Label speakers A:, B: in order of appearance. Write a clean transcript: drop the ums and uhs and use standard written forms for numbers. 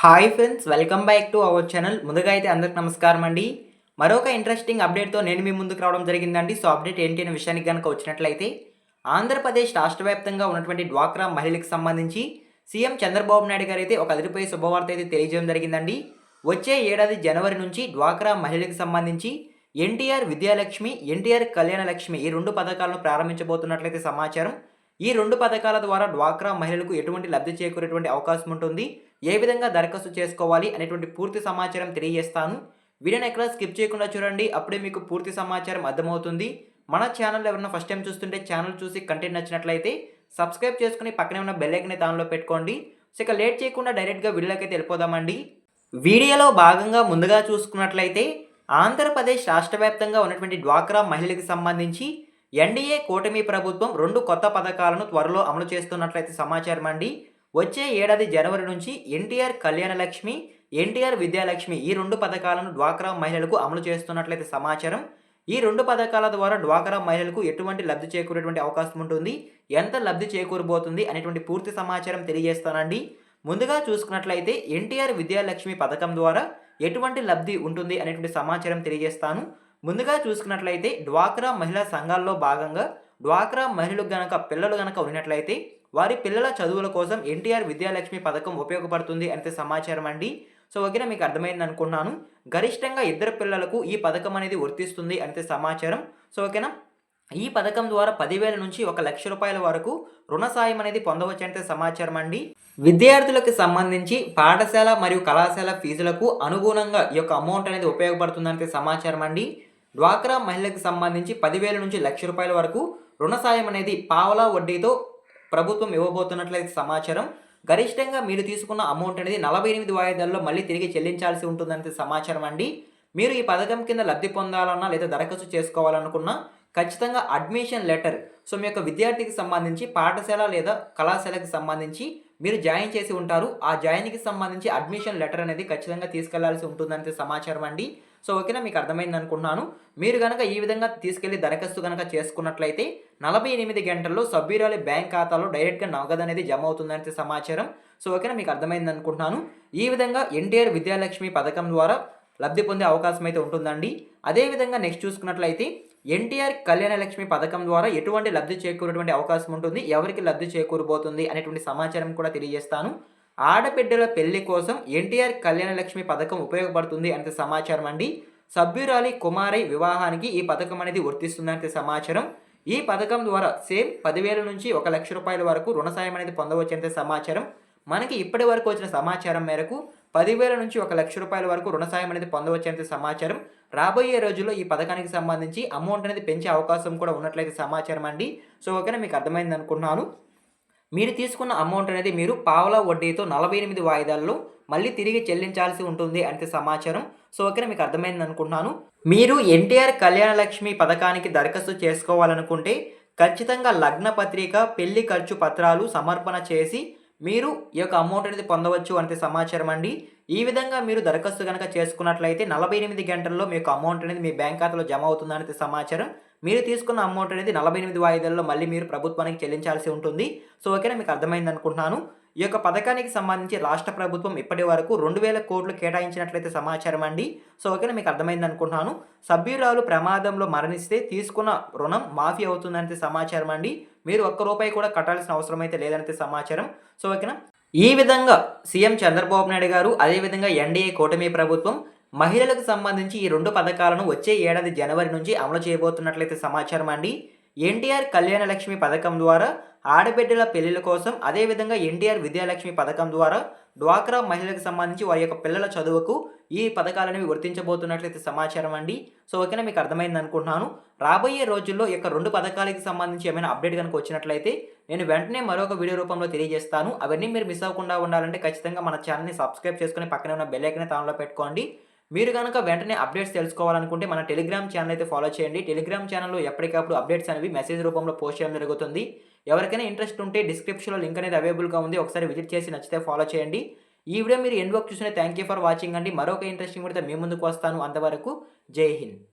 A: Hi friends, welcome back to our channel. ముందుగా అయితే అందరికి నమస్కారం అండి. మరొక ఇంట్రెస్టింగ్ అప్డేట్‌తో నేను మీ ముందుకు రావడం జరిగిందండి. సో, అప్డేట్ ఏంటి అనే విషయానికి గనుక వచ్చినట్లయితే, ఆంధ్రప్రదేశ్ రాష్ట్ర వ్యాప్తంగా ఉన్నటువంటి డ్వాక్రా మహిళలకు సంబంధించి సీఎం చంద్రబాబు నాయుడు గారైతే ఒక అదిరిపోయే శుభవార్త అయితే తెలియజేయడం జరిగిందండి. వచ్చే ఏడాది జనవరి నుంచి డ్వాక్రా మహిళలకు సంబంధించి ఎన్టీఆర్ విద్యాలక్ష్మి, ఎన్టీఆర్ కళ్యాణ లక్ష్మి ఈ 2 పథకాలను ప్రారంభించబోతున్నట్లయితే సమాచారం. ఈ 2 పథకాల ద్వారా డ్వాక్రా మహిళలకు ఎటువంటి లబ్ధి చేకూరేటువంటి అవకాశం ఉంటుంది, ఏ విధంగా దరఖాస్తు చేసుకోవాలి అనేటువంటి పూర్తి సమాచారం తెలియజేస్తాను. వీడియోని ఎక్కడ స్కిప్ చేయకుండా చూడండి. అప్పుడే మీకు పూర్తి సమాచారం అర్థమవుతుంది. మన ఛానల్ ఎవరైనా ఫస్ట్ టైం చూస్తుంటే ఛానల్ చూసి కంటెంట్ నచ్చినట్లయితే సబ్స్క్రైబ్ చేసుకుని పక్కనే ఉన్న బెల్ ఐకాన్ ఆన్లో పెట్టుకోండి. సో ఇక లేట్ చేయకుండా డైరెక్ట్గా వీడియోలోకి అయితే వెళ్ళిపోదామండి. వీడియోలో భాగంగా ముందుగా చూసుకున్నట్లయితే ఆంధ్రప్రదేశ్ రాష్ట్ర వ్యాప్తంగా ఉన్నటువంటి డ్వాక్రా మహిళలకు సంబంధించి ఎన్డీఏ కూటమి ప్రభుత్వం 2 కొత్త పథకాలను త్వరలో అమలు చేస్తున్నట్లయితే సమాచారం అండి. వచ్చే ఏడాది జనవరి నుంచి ఎన్టీఆర్ కళ్యాణ లక్ష్మి, ఎన్టీఆర్ విద్యాలక్ష్మి ఈ 2 పథకాలను డ్వాక్రా మహిళలకు అమలు చేస్తున్నట్లయితే సమాచారం. ఈ 2 పథకాల ద్వారా డ్వాక్రా మహిళలకు ఎటువంటి లబ్ధి చేకూరేటువంటి అవకాశం ఉంటుంది, ఎంత లబ్ధి చేకూరబోతుంది అనేటువంటి పూర్తి సమాచారం తెలియజేస్తానండి. ముందుగా చూసుకున్నట్లయితే ఎన్టీఆర్ విద్యాలక్ష్మి పథకం ద్వారా ఎటువంటి లబ్ధి ఉంటుంది అనేటువంటి సమాచారం తెలియజేస్తాను. ముందుగా చూసుకున్నట్లయితే డ్వాక్రా మహిళా సంఘాల్లో భాగంగా డ్వాక్రా మహిళలకు పిల్లలు ఉన్నట్లయితే వారి పిల్లల చదువుల కోసం ఎన్టీఆర్ విద్యాలక్ష్మి పథకం ఉపయోగపడుతుంది అంటే సమాచారం అండి. సో ఓకేనా, మీకు అర్థమైంది అనుకుంటున్నాను. గరిష్టంగా 2 పిల్లలకు ఈ పథకం అనేది వర్తిస్తుంది అంటే సమాచారం. సో ఓకేనా, ఈ పథకం ద్వారా 10,000 నుంచి 1,00,000 రూపాయల వరకు రుణ సాయం అనేది పొందవచ్చు అంటే సమాచారం అండి. విద్యార్థులకు సంబంధించి పాఠశాల మరియు కళాశాల ఫీజులకు అనుగుణంగా ఈ యొక్క అమౌంట్ అనేది ఉపయోగపడుతుందంటే సమాచారం అండి. డ్వాక్రా మహిళలకు సంబంధించి 10,000 నుంచి 1,00,000 రూపాయల వరకు రుణ సాయం అనేది పావలా వడ్డీతో ప్రభుత్వం ఇవ్వబోతున్నట్లయితే సమాచారం. గరిష్టంగా మీరు తీసుకున్న అమౌంట్ అనేది 48 వాయిదాల్లో మళ్ళీ తిరిగి చెల్లించాల్సి ఉంటుందంటే సమాచారం అండి. మీరు ఈ పథకం కింద లబ్ధి పొందాలన్నా లేదా దరఖాస్తు చేసుకోవాలనుకున్నా ఖచ్చితంగా అడ్మిషన్ లెటర్, సో మీ యొక్క విద్యార్థికి సంబంధించి పాఠశాల లేదా కళాశాలకు సంబంధించి మీరు జాయిన్ చేసి ఉంటారు. ఆ జాయిన్కి సంబంధించి అడ్మిషన్ లెటర్ అనేది ఖచ్చితంగా తీసుకెళ్లాల్సి ఉంటుందంటే సమాచారం అండి. సో ఓకేనా, మీకు అర్థమైంది అనుకుంటున్నాను. మీరు కనుక ఈ విధంగా తీసుకెళ్లి దరఖాస్తు కనుక చేసుకున్నట్లయితే 48 గంటల్లో సభ్యురాలి బ్యాంక్ ఖాతాలో డైరెక్ట్గా నగదు అనేది జమ అవుతుందంటే సమాచారం. సో ఓకేనా, మీకు అర్థమైంది అనుకుంటున్నాను. ఈ విధంగా ఎన్టీఆర్ విద్యాలక్ష్మి పథకం ద్వారా లబ్ధి పొందే అవకాశం అయితే ఉంటుందండి. అదేవిధంగా నెక్స్ట్ చూసుకున్నట్లయితే ఎన్టీఆర్ కళ్యాణ లక్ష్మి పథకం ద్వారా ఎటువంటి లబ్ధి చేకూరేటువంటి అవకాశం ఉంటుంది, ఎవరికి లబ్ధి చేకూరబోతుంది అనేటువంటి సమాచారం కూడా తెలియజేస్తాను. ఆడబిడ్డల పెళ్లి కోసం ఎన్టీఆర్ కళ్యాణ లక్ష్మి పథకం ఉపయోగపడుతుంది అంటే సమాచారం అండి. సభ్యురాలి కుమారై వివాహానికి ఈ పథకం అనేది వర్తిస్తుందంటే సమాచారం. ఈ పథకం ద్వారా సేమ్ 10,000 నుంచి 1,00,000 రూపాయల వరకు రుణ సాయం అనేది పొందవచ్చు అంటే సమాచారం. మనకి ఇప్పటి వరకు వచ్చిన సమాచారం మేరకు 10,000 నుంచి 1,00,000 రూపాయల వరకు రుణ సాయం అనేది పొందవచ్చు అంటే సమాచారం. రాబోయే రోజుల్లో ఈ పథకానికి సంబంధించి అమౌంట్ అనేది పెంచే అవకాశం కూడా ఉన్నట్లయితే సమాచారం అండి. సో ఓకేనా, మీకు అర్థమైంది అనుకుంటున్నాను. మీరు తీసుకున్న అమౌంట్ అనేది మీరు పావలా వడ్డీతో 48 వాయిదాల్లో మళ్ళీ తిరిగి చెల్లించాల్సి ఉంటుంది అంటే సమాచారం. సో ఓకేనా, మీకు అర్థమైంది అనుకుంటున్నాను. మీరు ఎన్టీఆర్ కళ్యాణ లక్ష్మి పథకానికి దరఖాస్తు చేసుకోవాలనుకుంటే ఖచ్చితంగా లగ్న పత్రిక, పెళ్లి ఖర్చు పత్రాలు సమర్పణ చేసి మీరు ఈ యొక్క అమౌంట్ అనేది పొందవచ్చు అంటే సమాచారం అండి. ఈ విధంగా మీరు దరఖాస్తు కనుక చేసుకున్నట్లయితే 48 గంటల్లో మీ యొక్క అమౌంట్ అనేది మీ బ్యాంక్ ఖాతాలో జమ అవుతుందనేది సమాచారం. మీరు తీసుకున్న అమౌంట్ అనేది 48 వాయిదాల్లో మళ్ళీ మీరు ప్రభుత్వానికి చెల్లించాల్సి ఉంటుంది. సో ఓకేనా, మీకు అర్థమైంది అనుకుంటున్నాను. ఈ యొక్క పథకానికి సంబంధించి రాష్ట్ర ప్రభుత్వం ఇప్పటి వరకు 2,000 కోట్లు కేటాయించినట్లయితే సమాచారం అండి. సో ఓకేనా, మీకు అర్థమైంది అనుకుంటున్నాను. సభ్యురాలు ప్రమాదంలో మరణిస్తే తీసుకున్న రుణం మాఫీ అవుతుందంటే సమాచారం అండి. మీరు ఒక్క రూపాయి కూడా కట్టాల్సిన అవసరం అయితే లేదంటే సమాచారం. సో ఓకేనా, ఈ విధంగా సీఎం చంద్రబాబు నాయుడు గారు, అదేవిధంగా ఎన్డీఏ కూటమి ప్రభుత్వం మహిళలకు సంబంధించి ఈ 2 పథకాలను వచ్చే ఏడాది జనవరి నుంచి అమలు చేయబోతున్నట్లయితే సమాచారం అండి. ఎన్టీఆర్ కళ్యాణ లక్ష్మి పథకం ద్వారా ఆడబిడ్డల పెళ్లిల కోసం, అదేవిధంగా ఎన్టీఆర్ విద్యాలక్ష్మి పథకం ద్వారా డ్వాక్రా మహిళలకు సంబంధించి వారి యొక్క పిల్లల చదువుకు ఈ పథకాలనేవి వర్తించబోతున్నట్లయితే సమాచారం అండి. సో ఓకేనా, మీకు అర్థమైంది అనుకుంటున్నాను. రాబోయే రోజుల్లో ఈ యొక్క 2 పథకాలకి సంబంధించి ఏమైనా అప్డేట్ కనుక వచ్చినట్లయితే నేను వెంటనే మరొక వీడియో రూపంలో తెలియజేస్తాను. అవన్నీ మీరు మిస్ అవ్వకుండా ఉండాలంటే ఖచ్చితంగా మన ఛానల్ని సబ్స్క్రైబ్ చేసుకుని పక్కనే ఉన్న బెల్ ఐకాన్ ఆన్లో పెట్టుకోండి. మీరు కనుక వెంటనే అప్డేట్స్ తెలుసుకోవాలనుకుంటే మన టెలిగ్రామ్ ఛానల్ అయితే ఫాలో చేయండి. టెలిగ్రామ్ ఛానల్లో ఎప్పటికప్పుడు అప్డేట్స్ అనేవి మెసేజ్ రూపంలో పోస్ట్ చేయడం జరుగుతుంది. ఎవరికైనా ఇంట్రెస్ట్ ఉంటే డిస్క్రిప్షన్లో లింక్ అనేది అవైలబుల్గా ఉంది, ఒకసారి విజిట్ చేసి నచ్చితే ఫాలో చేయండి. ఈ వీడియో మీరు ఎండ్ వరకు చూసిన థ్యాంక్ యూ ఫర్ వాచింగ్ అండి. మరొక ఇంట్రెస్టింగ్ వీడియోతో మీ ముందుకు వస్తాను. అంతవరకు జై హింద్.